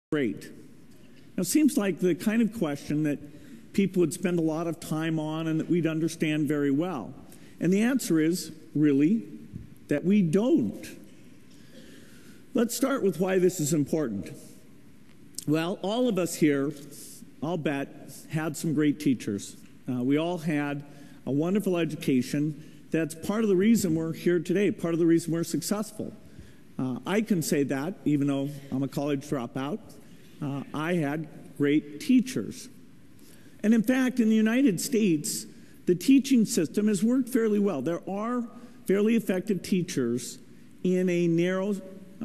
great? Now, it seems like the kind of question that people would spend a lot of time on and that we'd understand very well. And the answer is, really, that we don't. Let's start with why this is important. Well, all of us here, I'll bet, had some great teachers. We all had a wonderful education. That's part of the reason we're here today, part of the reason we're successful. I can say that, even though I'm a college dropout. I had great teachers. And in fact, in the United States, the teaching system has worked fairly well. There are fairly effective teachers in a narrow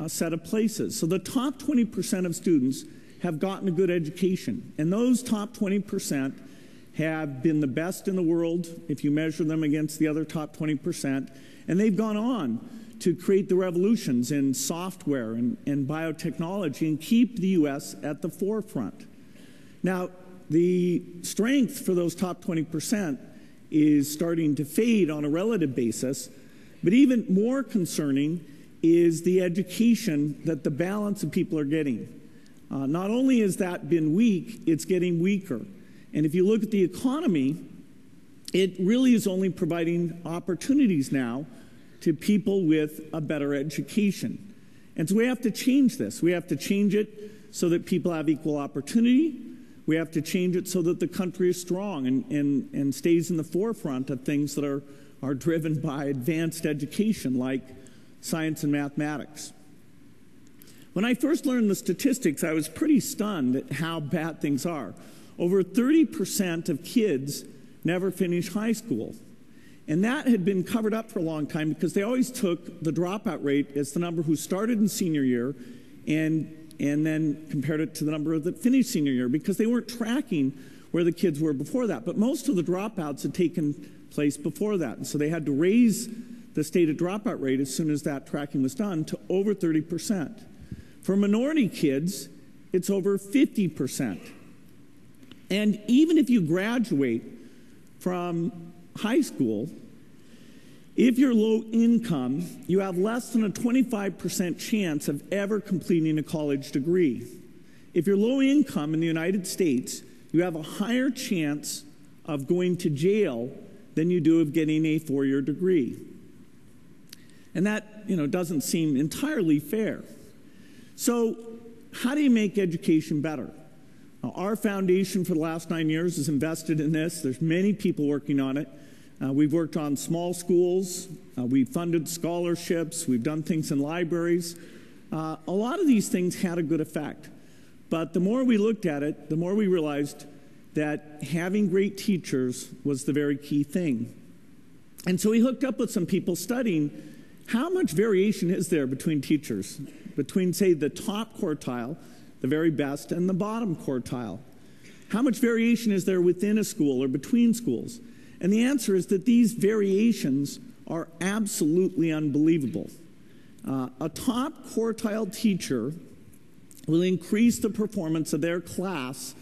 set of places. So the top 20% of students have gotten a good education. And those top 20% have been the best in the world if you measure them against the other top 20%. And they've gone on to create the revolutions in software and biotechnology and keep the U.S. at the forefront. Now, the strength for those top 20% is starting to fade on a relative basis, but even more concerning is the education that the balance of people are getting. Not only has that been weak, it's getting weaker. And if you look at the economy, it really is only providing opportunities now to people with a better education. And so we have to change this. We have to change it so that people have equal opportunity. We have to change it so that the country is strong and stays in the forefront of things that are driven by advanced education like science and mathematics. When I first learned the statistics, I was pretty stunned at how bad things are. Over 30% of kids never finish high school. And that had been covered up for a long time because they always took the dropout rate as the number who started in senior year and then compared it to the number that finished senior year because they weren't tracking where the kids were before that. But most of the dropouts had taken place before that. And so they had to raise the stated dropout rate as soon as that tracking was done to over 30%. For minority kids, it's over 50%. And even if you graduate from high school, if you're low income, you have less than a 25% chance of ever completing a college degree. If you're low income in the United States, you have a higher chance of going to jail than you do of getting a four-year degree. And that, doesn't seem entirely fair. So how do you make education better? Our foundation for the last 9 years has invested in this. There's many people working on it. We've worked on small schools. We've funded scholarships. We've done things in libraries. A lot of these things had a good effect. But the more we looked at it, the more we realized that having great teachers was the very key thing. And so we hooked up with some people studying how much variation is there between teachers, between, say, the top quartile, the very best, and the bottom quartile. How much variation is there within a school or between schools? And the answer is that these variations are absolutely unbelievable. A top quartile teacher will increase the performance of their class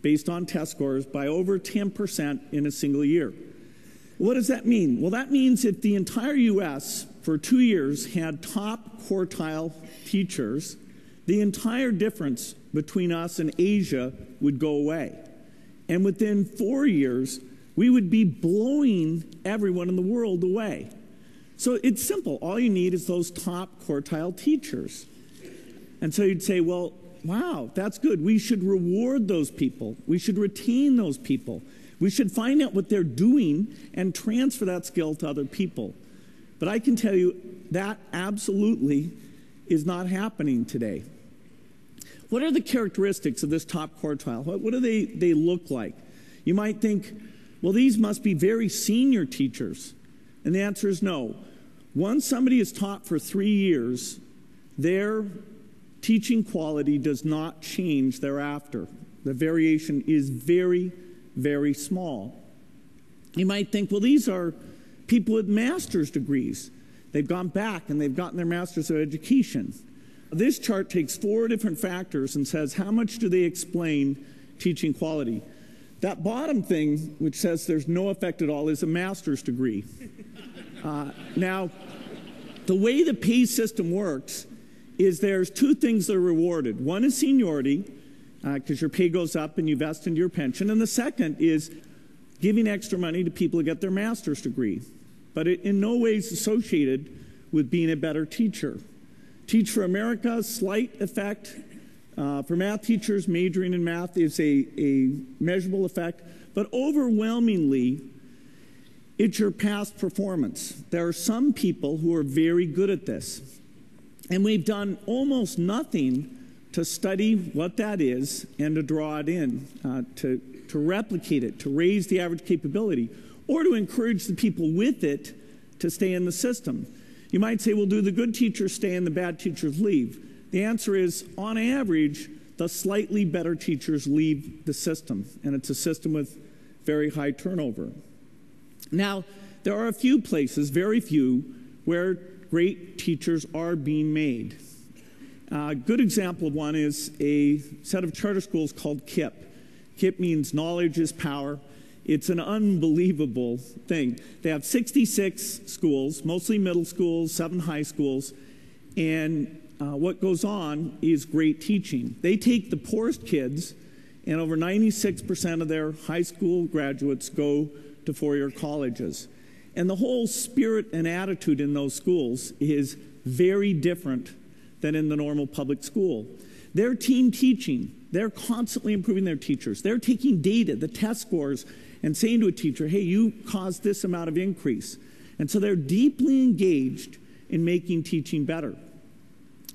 based on test scores by over 10% in a single year. What does that mean? Well, that means if the entire U.S. for 2 years had top quartile teachers, the entire difference between us and Asia would go away. And within 4 years, we would be blowing everyone in the world away. So it's simple. All you need is those top quartile teachers. And so you'd say, well, wow, that's good. We should reward those people. We should retain those people. We should find out what they're doing and transfer that skill to other people. But I can tell you that absolutely is not happening today. What are the characteristics of this top quartile? What do they look like? You might think, well, these must be very senior teachers. And the answer is no. Once somebody is taught for 3 years, their teaching quality does not change thereafter. The variation is very, very small. You might think, well, these are people with master's degrees. They've gone back and they've gotten their master's of education. This chart takes 4 different factors and says how much do they explain teaching quality. That bottom thing, which says there's no effect at all, is a master's degree. Now, the way the pay system works is there's two things that are rewarded. One is seniority, because your pay goes up and you vest into your pension. And the second is giving extra money to people who get their master's degree. But it in no way is associated with being a better teacher. Teach for America, slight effect. For math teachers, majoring in math is a measurable effect. But overwhelmingly, it's your past performance. There are some people who are very good at this. And we've done almost nothing to study what that is and to draw it in, to replicate it, to raise the average capability, or to encourage the people with it to stay in the system. You might say, well, do the good teachers stay and the bad teachers leave? The answer is, on average, the slightly better teachers leave the system, and it's a system with very high turnover. Now, there are a few places, very few, where great teachers are being made. A good example of one is a set of charter schools called KIPP. KIPP means knowledge is power. It's an unbelievable thing. They have 66 schools, mostly middle schools, 7 high schools, and what goes on is great teaching. They take the poorest kids, and over 96% of their high school graduates go to four-year colleges. And the whole spirit and attitude in those schools is very different than in the normal public school. They're team teaching. They're constantly improving their teachers. They're taking data, the test scores, and saying to a teacher, hey, you caused this amount of increase. And so they're deeply engaged in making teaching better.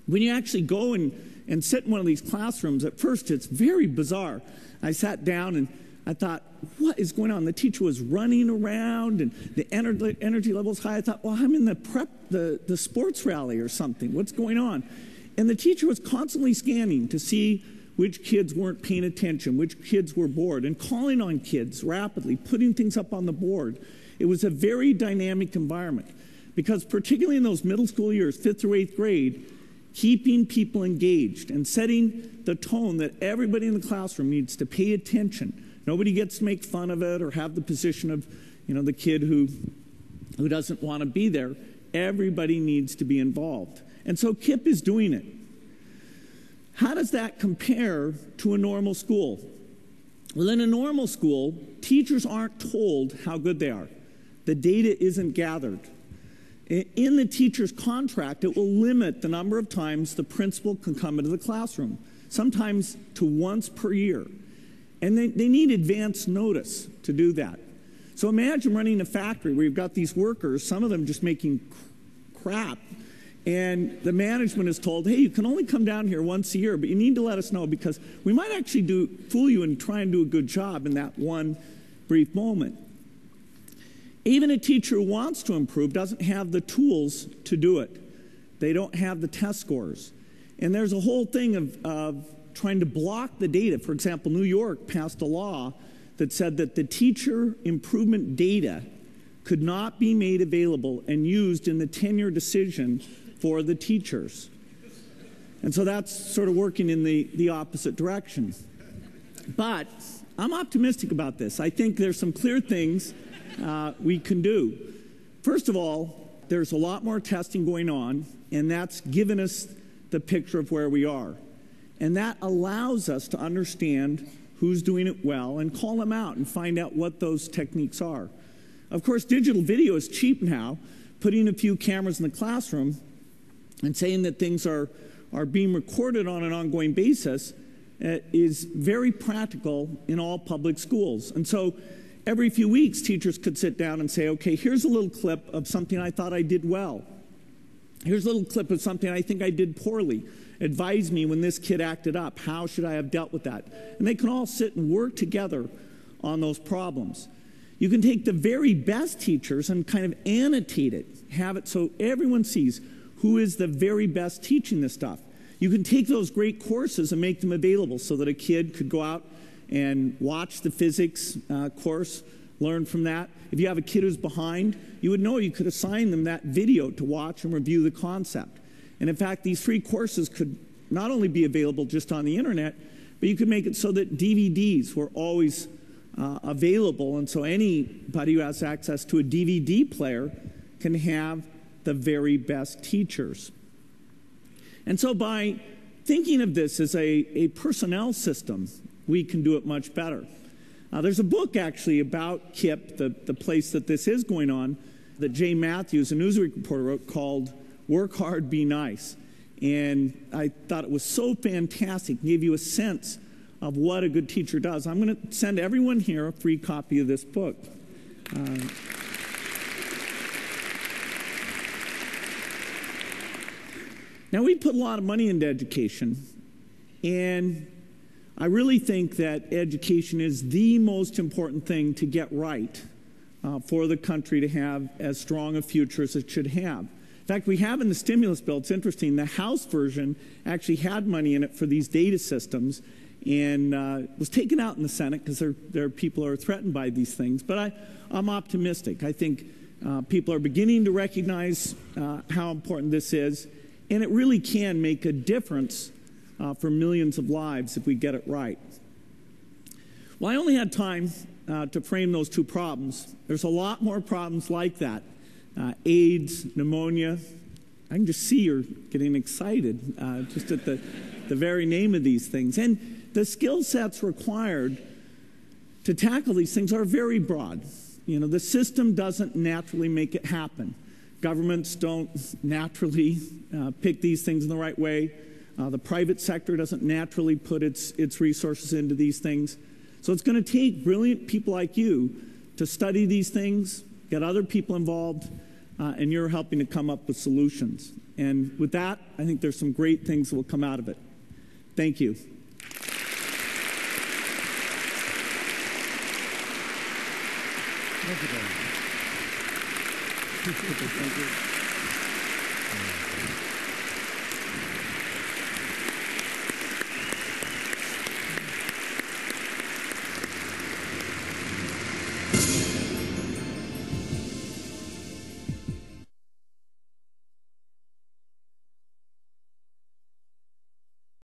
When you actually go and sit in one of these classrooms, at first it's very bizarre. I sat down and I thought, what is going on? The teacher was running around and the energy level was high. I thought, well, I'm in the sports rally or something. What's going on? And the teacher was constantly scanning to see which kids weren't paying attention, which kids were bored, and calling on kids rapidly, putting things up on the board. It was a very dynamic environment because particularly in those middle school years, 5th through 8th grade, keeping people engaged and setting the tone that everybody in the classroom needs to pay attention. Nobody gets to make fun of it or have the position of, the kid who doesn't want to be there. Everybody needs to be involved. And so KIPP is doing it. How does that compare to a normal school? Well, in a normal school, teachers aren't told how good they are. The data isn't gathered. In the teacher's contract, it will limit the number of times the principal can come into the classroom, sometimes to once per year. And they need advance notice to do that. So imagine running a factory where you've got these workers, some of them just making crap, and the management is told, hey, you can only come down here once a year, but you need to let us know because we might actually fool you and try and do a good job in that one brief moment. Even a teacher who wants to improve doesn't have the tools to do it. They don't have the test scores. And there's a whole thing of trying to block the data. For example, New York passed a law that said that the teacher improvement data could not be made available and used in the tenure decision for the teachers. And so that's sort of working in the opposite direction. But I'm optimistic about this. I think there's some clear things we can do. First of all, there's a lot more testing going on, and that's given us the picture of where we are. And that allows us to understand who's doing it well and call them out and find out what those techniques are. Of course, digital video is cheap now. Putting a few cameras in the classroom and saying that things are being recorded on an ongoing basis is very practical in all public schools. And so every few weeks, teachers could sit down and say, okay, here's a little clip of something I thought I did well. Here's a little clip of something I think I did poorly. Advise me when this kid acted up. How should I have dealt with that? And they can all sit and work together on those problems. You can take the very best teachers and kind of annotate it, have it so everyone sees who is the very best teaching this stuff. You can take those great courses and make them available so that a kid could go out and watch the physics course, learn from that. If you have a kid who's behind, you would know you could assign them that video to watch and review the concept. And in fact, these free courses could not only be available just on the internet, but you could make it so that DVDs were always available. And so anybody who has access to a DVD player can have the very best teachers. And so by thinking of this as a personnel system, we can do it much better. There's a book actually about KIPP, the place that this is going on, that Jay Matthews, a Newsweek reporter, wrote called Work Hard, Be Nice. And I thought it was so fantastic, gave you a sense of what a good teacher does. I'm going to send everyone here a free copy of this book. Now, we put a lot of money into education, and I really think that education is the most important thing to get right for the country to have as strong a future as it should have. In fact, we have in the stimulus bill, it's interesting, the House version actually had money in it for these data systems, and was taken out in the Senate because there are people who are threatened by these things. But I'm optimistic. I think people are beginning to recognize how important this is, and it really can make a difference for millions of lives if we get it right. Well, I only had time to frame those two problems. There's a lot more problems like that. AIDS, pneumonia. I can just see you're getting excited just at the very name of these things. And the skill sets required to tackle these things are very broad. You know, the system doesn't naturally make it happen. Governments don't naturally pick these things in the right way. The private sector doesn't naturally put its resources into these things. So it's going to take brilliant people like you to study these things, get other people involved, and you're helping to come up with solutions. And with that, I think there's some great things that will come out of it. Thank you. Thank you.